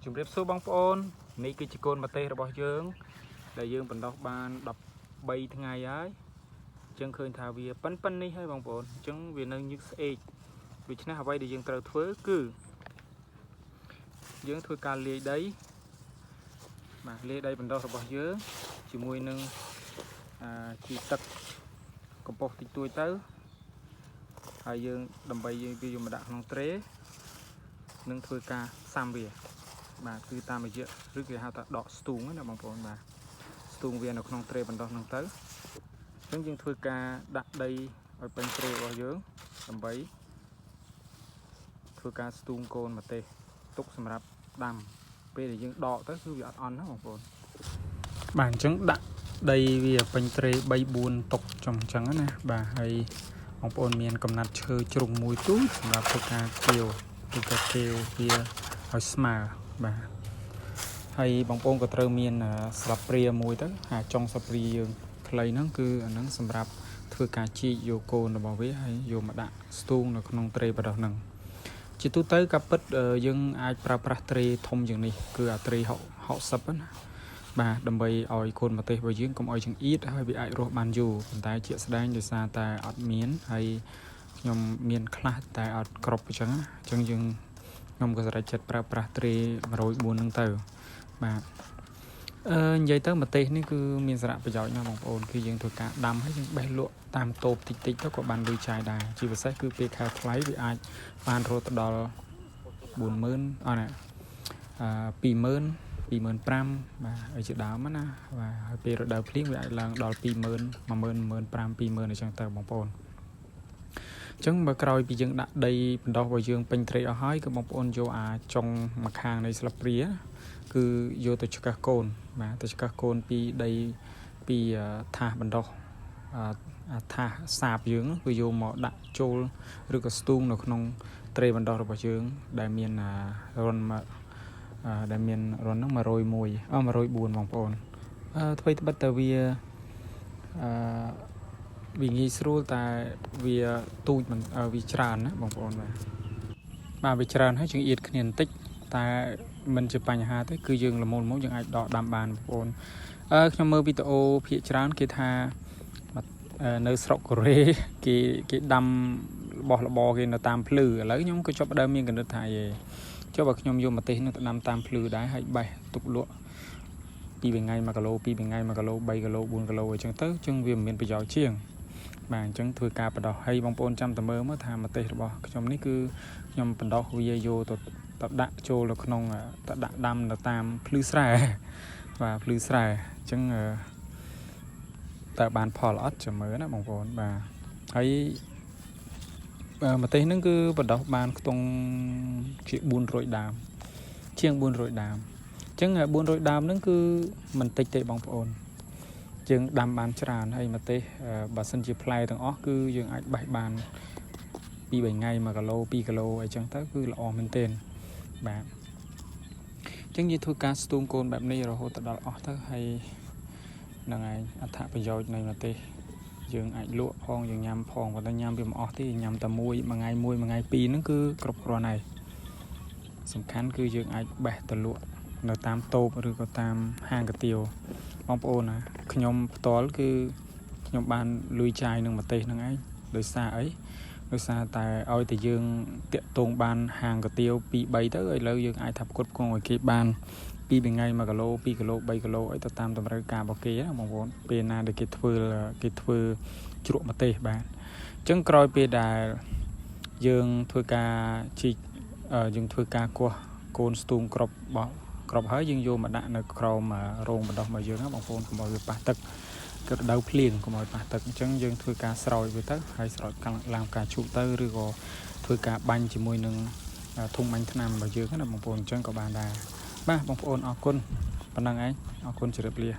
ជំរាបសួរបងប្អូននេះគឺជាកូនប្រទេសរបស់យើងដែលយើងបណ្ដោះបាន13ថ្ងៃហើយអញ្ចឹងឃើញថាវាប៉ិននេះហើយបងប្អូនអញ្ចឹងវានៅញឹកស្អេកដូច្នេះអ្វីដែលយើងត្រូវធ្វើគឺយើងធ្វើការលាយដីបាទលាយដីបណ្ដោះរបស់យើងជាមួយនឹងជីទឹកកំប៉ុស្តតិចតួចទៅហើយយើងដើម្បីយើងវាយកមកដាក់ក្នុងត្រេនឹងធ្វើការសាំវាបាទគឺតាមរយៈឬគេហៅថាដកស្ទូងណាបងប្អូនបាទស្ទូងវានៅក្នុងត្រេបណ្ដោះហ្នឹងទៅអញ្ចឹងយើងធ្វើការដាក់ដីឲ្យពេញត្រេរបស់យើងដើម្បីធ្វើការស្ទូងកូនម្ទេសទុកសម្រាប់ដាំពេលដែលយើងដកទៅគឺវាអត់អន់ណាបងប្អូនបាទអញ្ចឹងដាក់ដីវាពេញត្រេ3 4តុកចំអញ្ចឹងណាបាទហើយបងប្អូនមានកំណាត់ឈើជ្រុងមួយទូចសម្រាប់ធ្វើការគាវឬក៏គាវវាឲ្យស្មើបាទហើយបងប្អូនក៏ត្រូវមានស្លាបព្រាមួយទៅចុងស្លាបព្រាយើងខ្លីហ្នឹងគឺអាហ្នឹងសម្រាប់ធ្វើការជីកយកកូនរបស់វាហើយយកមកដាក់ស្ទូងនៅក្នុងត្រេបដោះហ្នឹងជាទូទៅការពិតយើងអាចប្រើប្រាស់ត្រេធំជាងនេះគឺអាត្រេ60ណាបាទដើម្បីឲ្យកូនម្ទេសរបស់យើងកុំឲ្យចង្អៀតហើយវាអាចរស់បានយូរប៉ុន្តែជាក់ស្ដែងដោយសារតែអត់មានហើយខ្ញុំមានខ្លះតែអត់គ្រប់អញ្ចឹងយើងខ្ញុំក៏សម្រេចចិត្តប្រើប្រាស់ត្រេ104ហ្នឹងទៅបាទនិយាយទៅម្ទេសនេះគឺមានសារៈប្រយោជន៍ណាស់បងប្អូនគឺយើងធ្វើការដាំហើយយើងបេះលក់តាមតូបតិចទៅក៏បានលុយចាយដែរជាពិសេសគឺពេលខែថ្លៃវាអាចបានរហូតដល់40000អត់ណា20000 25000បាទឲ្យជាដើមណាបាទហើយពេលរដូវភ្លៀងវាអាចឡើងដល់20000 10000 15000 20000អញ្ចឹងទៅបងប្អូនអញ្ចឹងបើក្រោយពីយើងដាក់ដីបណ្ដោះរបស់យើងពេញត្រេកអស់ហើយគឺបងប្អូនយកអាចុងម្ខាងនៃស្លាបព្រាគឺយកទៅឆ្កាស់កូនបាទទៅឆ្កាស់កូនពីដីពីថាសបណ្ដោះថាសសាបយើងគឺយកមកដាក់ចូលឬក៏ស្ទូងនៅក្នុងត្រេបណ្ដោះរបស់យើងដែលមានរុនហ្នឹង101 104បងប្អូនអ្វីត្បិតតែវាវាងាយស្រួលតែវាទូចមិនវាច្រើនណាបងប្អូនបាទវាច្រើនហើយយើងអៀតគ្នាបន្តិចតែមិនជាបញ្ហាទេគឺយើងល្មមយើងអាចដកដាំបានបងប្អូនខ្ញុំមើលវីដេអូភាគច្រើនគេថានៅស្រុកកូរ៉េគេដាំរបស់របរគេនៅតាមភ្លឺឥឡូវខ្ញុំក៏ចាប់ផ្ដើមមានគំនិតថាចុះបើខ្ញុំយកម្ទេសនោះទៅដាំតាមភ្លឺដែរហើយបេះទុកលក់2ថ្ងៃ1គីឡូ2ថ្ងៃ1គីឡូ3គីឡូ4គីឡូអញ្ចឹងទៅជាងវាមានប្រយោជន៍ជាងបាទអញ្ចឹងធ្វើការបដោះហើយបងប្អូនចាំតែមើលមកថាម្ទេសរបស់ខ្ញុំនេះគឺខ្ញុំបដោះវាយកទៅដាក់ចូលនៅក្នុងទៅដាក់ដាំនៅតាមភ្លឺស្រែបាទភ្លឺស្រែអញ្ចឹងតើបានផលអត់ចាំមើលណាបងប្អូនបាទហើយម្ទេសហ្នឹងគឺបដោះបានខ្ទង់ជា400ដើមជាង400ដើមអញ្ចឹង400ដើមហ្នឹងគឺមិនតិចទេបងប្អូនយើងដាំបានច្រើនហើយម្ទេសបើសិនជាផ្លែទាំងអស់គឺយើងអាចបេះបាន2 3ថ្ងៃ1គីឡូ2គីឡូអីចឹងទៅគឺល្អមែនទែនបាទអញ្ចឹងយើងធ្វើការស្ទូងកូនបែបនេះរហូតដល់អស់ទៅហើយហ្នឹងឯងអត្ថប្រយោជន៍នៃម្ទេសយើងអាចលក់ផងយើងញ៉ាំផងប៉ុន្តែញ៉ាំវាមិនអស់ទេញ៉ាំតែមួយថ្ងៃ2ហ្នឹងគឺគ្រប់គ្រាន់ហើយសំខាន់គឺយើងអាចបេះទៅលក់នៅតាមតូបឬក៏តាមហាងកាទៀវបងប្អូនណាខ្ញុំផ្ទាល់គឺខ្ញុំបានលុយចាយនឹងម្ទេសហ្នឹងឯងដោយសារអីដោយសារតែឲ្យតែយើងតាក់ទងបានហាងកាទៀវ2 3ទៅឥឡូវយើងអាចថាផ្គត់ផ្គង់ឲ្យគេបាន2ថ្ងៃ1គីឡូ2គីឡូ3គីឡូអីទៅតាមតម្រូវការរបស់គេណាបងប្អូនពេលណាដែលគេធ្វើជ្រក់ម្ទេសបាទអញ្ចឹងក្រោយពេលដែលយើងធ្វើការជីកយើងធ្វើការគោះកូនស្ទូងគ្រប់ហើយយើងយកមកដាក់នៅក្រោមរោងបណ្ដោះរបស់យើងណាបងប្អូនកុំឲ្យវាប៉ះទឹកគឺរដូវភ្លៀងកុំឲ្យប៉ះទឹកអញ្ចឹងយើងធ្វើការស្រោចវាទៅហើយស្រោចឡើងការជូតទៅឬក៏ធ្វើការបាញ់ជាមួយនឹងធុងបាញ់ថ្នាំរបស់យើងណាបងប្អូនអញ្ចឹងក៏បានដែរបាទបងប្អូនអរគុណប៉ុណ្ណឹងឯងអរគុណជម្រាបលា